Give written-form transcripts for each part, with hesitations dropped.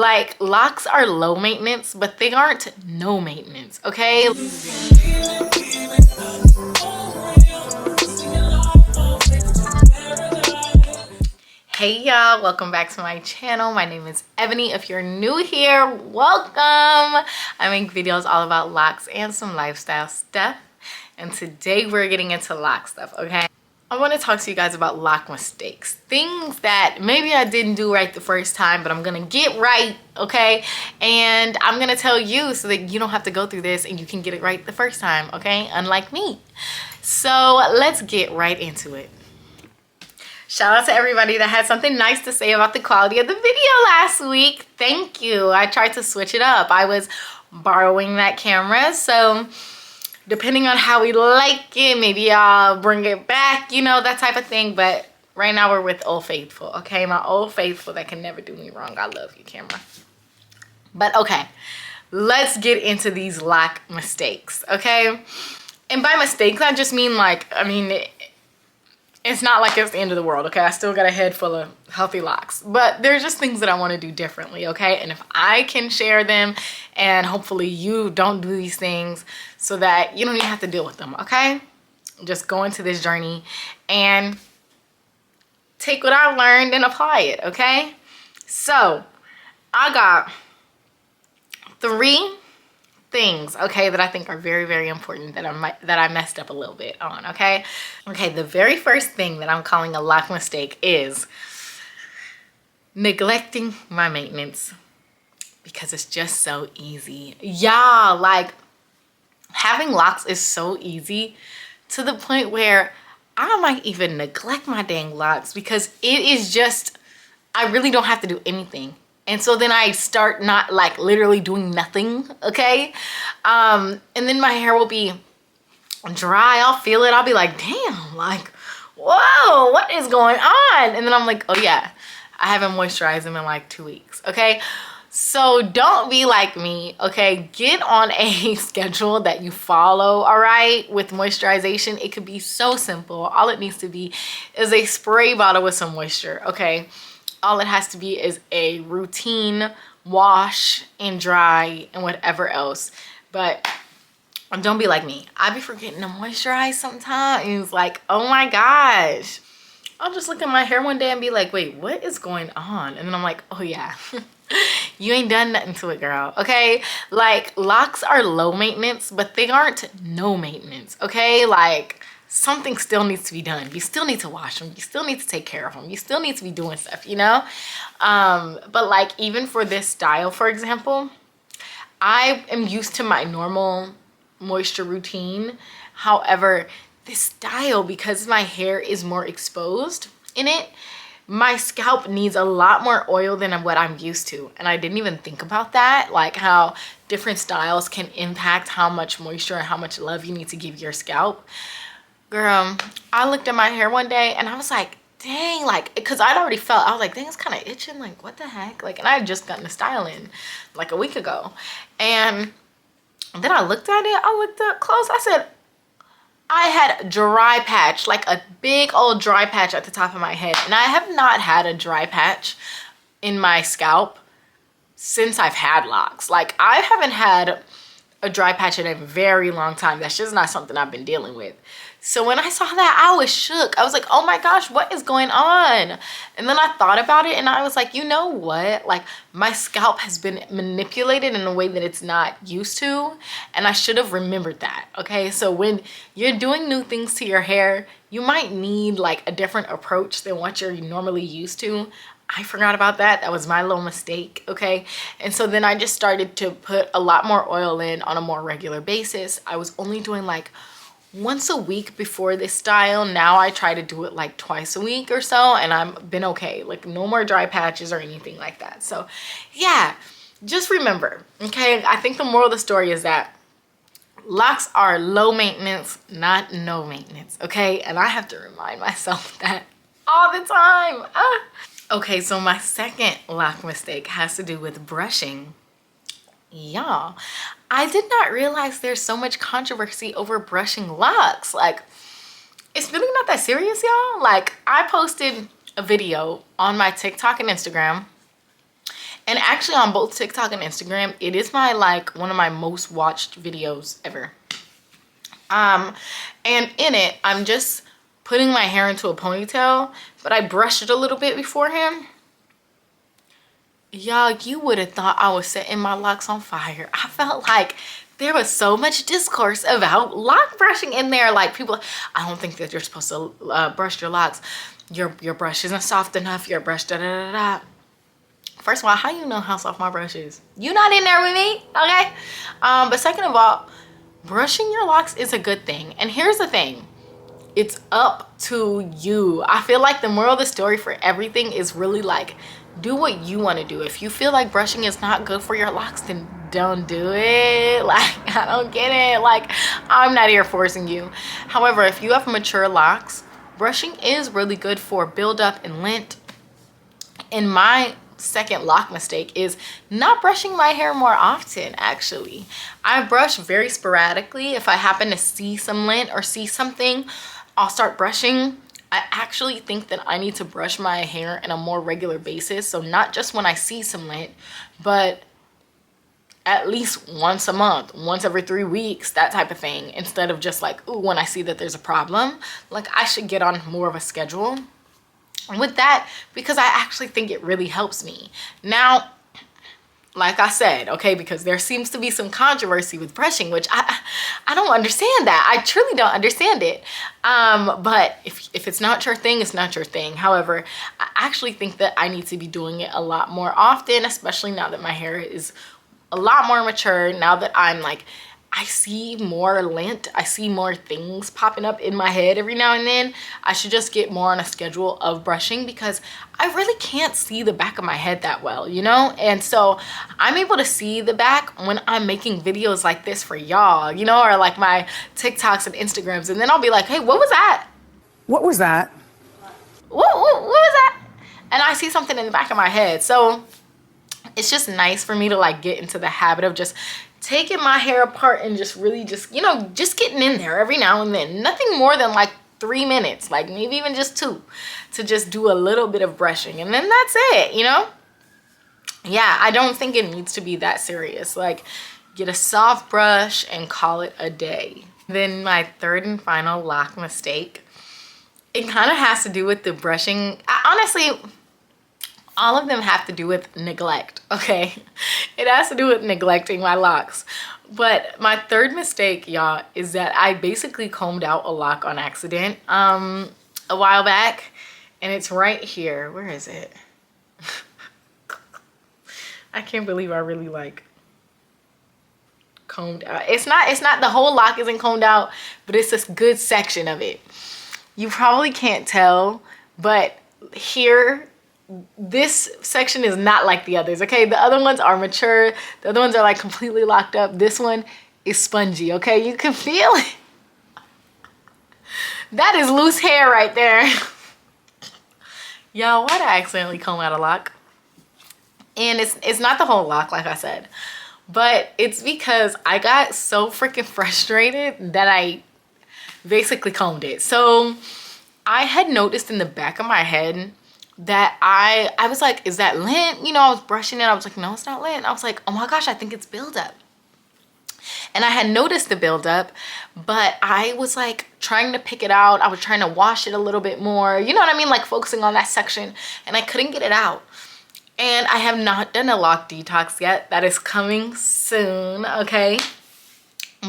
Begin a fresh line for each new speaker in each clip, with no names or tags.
Like, locks are low maintenance, but they aren't no maintenance, okay? Hey y'all, welcome back to my channel. My name is Ebony. If you're new here, welcome. I make videos all about locks and some lifestyle stuff. And today we're getting into lock stuff, okay? I want to talk to you guys about lock mistakes. Things that maybe I didn't do right the first time, but I'm going to get right, okay? And I'm going to tell you so that you don't have to go through this and you can get it right the first time, okay? Unlike me. So let's get right into it. Shout out to everybody that had something nice to say about the quality of the video last week. Thank you. I tried to switch it up. I was borrowing that camera, so depending on how we like it, maybe I'll bring it back, you know, that type of thing. But right now we're with Old Faithful, okay? My Old Faithful that can never do me wrong. I love you, camera. But okay, let's get into these lock mistakes, okay? And by mistakes, I just mean like, it's not like it's the end of the world, okay? I still got a head full of healthy locks. But there's just things that I want to do differently, okay? And if I can share them, and hopefully you don't do these things so that you don't even have to deal with them, okay? Just go into this journey and take what I've learned and apply it, okay? So, I got 3 things, okay, that I think are very, very important that I messed up a little bit on, okay? Okay, the very first thing that I'm calling a lock mistake is neglecting my maintenance because it's just so easy. Yeah, like having locks is so easy to the point where I might even neglect my dang locks because it is just, I really don't have to do anything. And so then I start not like literally doing nothing, okay? And then my hair will be dry. I'll feel it. I'll be like, damn, like, whoa, what is going on? And then I'm like, oh yeah, I haven't moisturized them in like 2 weeks, okay? So don't be like me, okay? Get on a schedule that you follow, all right? With moisturization, it could be so simple. All it needs to be is a spray bottle with some moisture, okay? All it has to be is a routine wash and dry and whatever else. But don't be like me. I be forgetting to moisturize sometimes. Like, oh my gosh. I'll just look at my hair one day and be like, wait, what is going on? And then I'm like, oh yeah, you ain't done nothing to it, girl, okay? Like, locks are low maintenance, but they aren't no maintenance, okay? Like, something still needs to be done. You still need to wash them. You still need to take care of them. You still need to be doing stuff, you know? But like, even for this style, for example, I am used to my normal moisture routine. However, this style, because my hair is more exposed in it, my scalp needs a lot more oil than what I'm used to. And I didn't even think about that, like how different styles can impact how much moisture and how much love you need to give your scalp. Girl, I looked at my hair one day and I was like, dang, like, because I'd already felt, I was like, dang, it's kind of itching, like, what the heck? Like, and I had just gotten the style in like a week ago. And then I looked at it, I looked up close, I said, I had a dry patch, like a big old dry patch at the top of my head. And I have not had a dry patch in my scalp since I've had locks. Like, I haven't had a dry patch in a very long time. That's just not something I've been dealing with. So when I saw that, I was shook. I was like, oh my gosh, what is going on? And then I thought about it and I was like, you know what? Like, my scalp has been manipulated in a way that it's not used to. And I should have remembered that, okay? So when you're doing new things to your hair, you might need like a different approach than what you're normally used to. I forgot about that. That was my little mistake, okay? And so then I just started to put a lot more oil in on a more regular basis. I was only doing like once a week before this style. Now I try to do it like twice a week or so, and I've been okay. Like, no more dry patches or anything like that. So yeah, just remember, okay? I think the moral of the story is that locks are low maintenance, not no maintenance, okay? And I have to remind myself that all the time. Okay, so my second lock mistake has to do with brushing. Y'all, I did not realize there's so much controversy over brushing locks. Like, it's really not that serious, y'all. Like, I posted a video on my TikTok and Instagram And actually on both TikTok and Instagram, it is my like one of my most watched videos ever. And in it, I'm just putting my hair into a ponytail, but I brushed it a little bit beforehand. Y'all, you would have thought I was setting my locks on fire. I felt like there was so much discourse about lock brushing in there. Like people, I don't think that you're supposed to brush your locks. Your brush isn't soft enough. Your brush da da da da. First of all, how you know how soft my brush is? You not in there with me, okay? But second of all, brushing your locks is a good thing. And here's the thing. It's up to you. I feel like the moral of the story for everything is really like, do what you want to do. If you feel like brushing is not good for your locks, then don't do it. Like, I don't get it. Like, I'm not here forcing you. However, if you have mature locks, brushing is really good for buildup and lint. And my second lock mistake is not brushing my hair more often. Actually, I brush very sporadically. If I happen to see some lint or see something, I'll start brushing. I actually think that I need to brush my hair on a more regular basis. So not just when I see some lint, but at least once a month, once every 3 weeks, that type of thing. Instead of just like, ooh, when I see that there's a problem. Like, I should get on more of a schedule with that, because I actually think it really helps me. Now, like I said, okay, because there seems to be some controversy with brushing, which I don't understand that. I truly don't understand it. But if it's not your thing, it's not your thing. However, I actually think that I need to be doing it a lot more often, especially now that my hair is a lot more mature. Now that I'm like, I see more lint, I see more things popping up in my head every now and then. I should just get more on a schedule of brushing, because I really can't see the back of my head that well, you know? And so I'm able to see the back when I'm making videos like this for y'all, you know, or like my TikToks and Instagrams. And then I'll be like, hey, what was that?
What was that?
What was that? And I see something in the back of my head. So it's just nice for me to like get into the habit of just taking my hair apart and just really just, you know, just getting in there every now and then. Nothing more than like 3 minutes, like maybe even just 2, to just do a little bit of brushing, and then that's it, you know? Yeah, I don't think it needs to be that serious. Like, get a soft brush and call it a day. Then my third and final lock mistake, it kind of has to do with the brushing. Honestly, all of them have to do with neglect, okay? It has to do with neglecting my locks. But my third mistake, y'all, is that I basically combed out a lock on accident a while back. And it's right here. Where is it? I can't believe I really like combed out. It's not the whole lock isn't combed out, but it's a good section of it. You probably can't tell, but here, this section is not like the others, okay? The other ones are mature. The other ones are like completely locked up. This one is spongy, okay? You can feel it. That is loose hair right there. Y'all, why'd I accidentally comb out a lock? And it's not the whole lock, like I said, but it's because I got so freaking frustrated that I basically combed it. So I had noticed in the back of my head that I was like, is that lint? You know, I was brushing it. I was like, no, it's not lint. I was like, oh my gosh, I think it's buildup. And I had noticed the buildup, but I was like trying to pick it out. I was trying to wash it a little bit more. You know what I mean? Like focusing on that section, and I couldn't get it out. And I have not done a lock detox yet. That is coming soon, okay?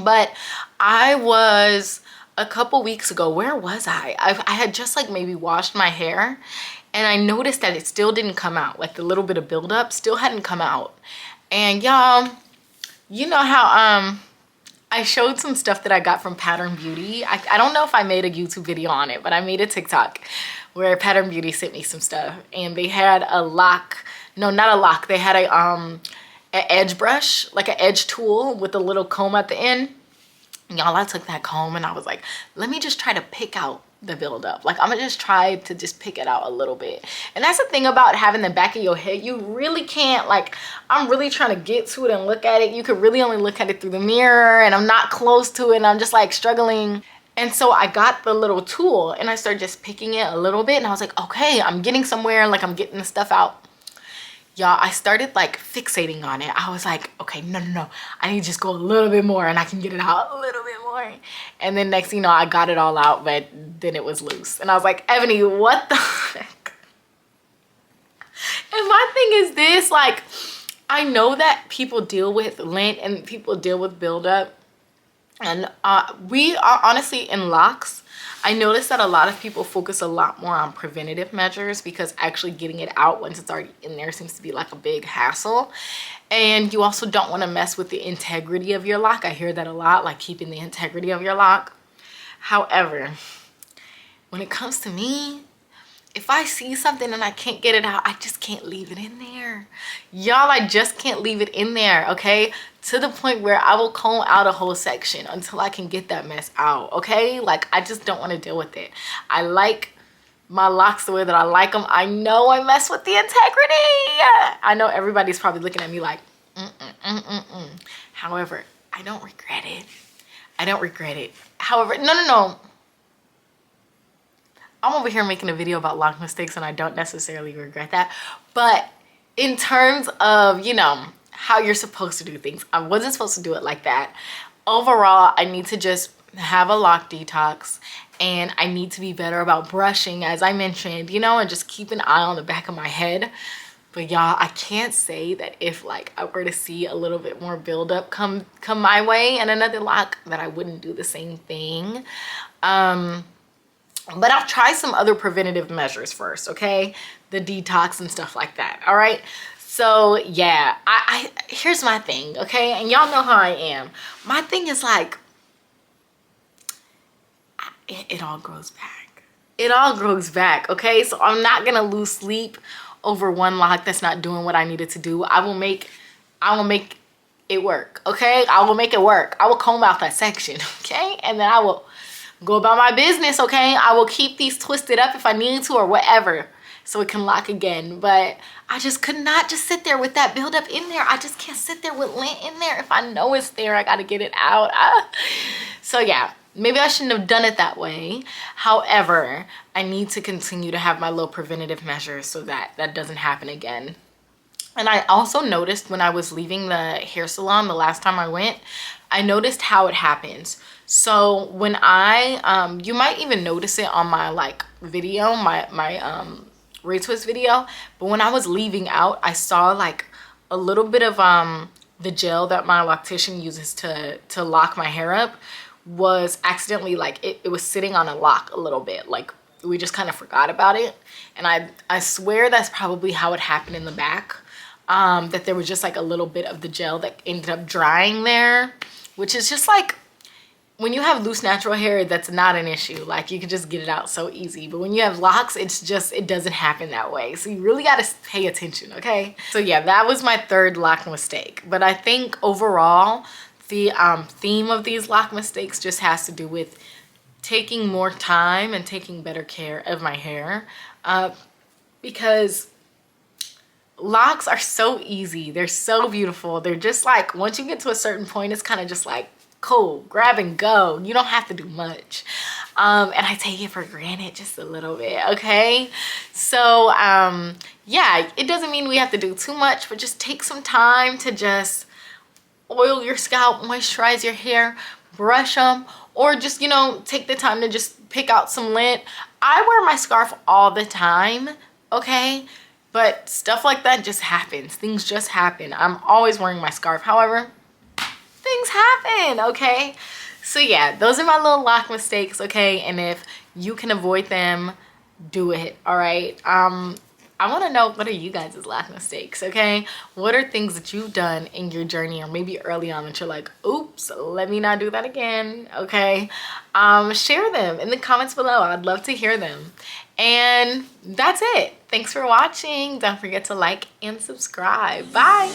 But I was a couple weeks ago, where was I? I had just like maybe washed my hair, and I noticed that it still didn't come out. Like the little bit of buildup still hadn't come out. And y'all, you know how I showed some stuff that I got from Pattern Beauty. I don't know if I made a YouTube video on it, but I made a TikTok where Pattern Beauty sent me some stuff, and they had a lock. No, not a lock. They had a an edge brush, like an edge tool with a little comb at the end. Y'all, I took that comb and I was like, let me just try to pick out the buildup. Like, I'm gonna just try to just pick it out a little bit. And that's the thing about having the back of your head. You really can't, like, I'm really trying to get to it and look at it. You could really only look at it through the mirror, and I'm not close to it, and I'm just like struggling. And so I got the little tool and I started just picking it a little bit, and I was like, okay, I'm getting somewhere, like I'm getting the stuff out. y'all, I started like fixating on it. I was like, okay, no, I need to just go a little bit more and I can get it out a little bit more. And then next thing you know, I got it all out, but then it was loose. And I was like, Ebony, what the heck? And my thing is this, like, I know that people deal with lint and people deal with buildup. And we are honestly in locks. I noticed that a lot of people focus a lot more on preventative measures because actually getting it out once it's already in there seems to be like a big hassle. And you also don't want to mess with the integrity of your lock. I hear that a lot, like keeping the integrity of your lock. However, when it comes to me, if I see something and I can't get it out, I just can't leave it in there. Y'all, I just can't leave it in there, okay? To the point where I will comb out a whole section until I can get that mess out, okay? Like, I just don't want to deal with it. I like my locks the way that I like them. I know I mess with the integrity. I know everybody's probably looking at me like, However, I don't regret it. I don't regret it. However, no. I'm over here making a video about lock mistakes and I don't necessarily regret that. But in terms of, you know, how you're supposed to do things, I wasn't supposed to do it like that. Overall, I need to just have a lock detox and I need to be better about brushing, as I mentioned, you know, and just keep an eye on the back of my head. But y'all, I can't say that if like I were to see a little bit more buildup come my way and another lock that I wouldn't do the same thing. But I'll try some other preventative measures first, okay? The detox and stuff like that, all right? So yeah, I here's my thing, okay? And y'all know how I am. My thing is like, it all grows back. It all grows back, okay? So I'm not gonna lose sleep over one lock that's not doing what I needed to do. I will make it work, okay? I will make it work. I will comb out that section, okay? And then I will go about my business, okay? I will keep these twisted up if I need to or whatever so it can lock again. But I just could not just sit there with that buildup in there. I just can't sit there with lint in there. If I know it's there, I gotta get it out. So yeah, maybe I shouldn't have done it that way. However, I need to continue to have my little preventative measures so that that doesn't happen again. And I also noticed when I was leaving the hair salon the last time I went, I noticed how it happens. So when I, you might even notice it on my like video, my retwist video, but when I was leaving out, I saw like a little bit of the gel that my loctician uses to lock my hair up was accidentally like, it was sitting on a lock a little bit. Like we just kind of forgot about it. And I swear that's probably how it happened in the back. That there was just like a little bit of the gel that ended up drying there, which is just like, when you have loose natural hair, that's not an issue. Like you can just get it out so easy. But when you have locks, it's just, it doesn't happen that way. So you really got to pay attention, okay? So yeah, that was my third lock mistake. But I think overall, the theme of these lock mistakes just has to do with taking more time and taking better care of my hair. Because locks are so easy. They're so beautiful. They're just like, once you get to a certain point, it's kind of just like, cool, grab and go. You don't have to do much. And I take it for granted just a little bit, okay? So, yeah, it doesn't mean we have to do too much, but just take some time to just oil your scalp, moisturize your hair, brush them, or just, you know, take the time to just pick out some lint. I wear my scarf all the time, okay? But stuff like that just happens. Things just happen. I'm always wearing my scarf. However, things happen, okay? So yeah, those are my little lock mistakes, okay? And if you can avoid them, do it, all right? I want to know, what are you guys' lock mistakes, okay? What are things that you've done in your journey or maybe early on that you're like, oops, let me not do that again, okay? Share them in the comments below. I'd love to hear them. And that's it. Thanks for watching. Don't forget to like and subscribe. Bye.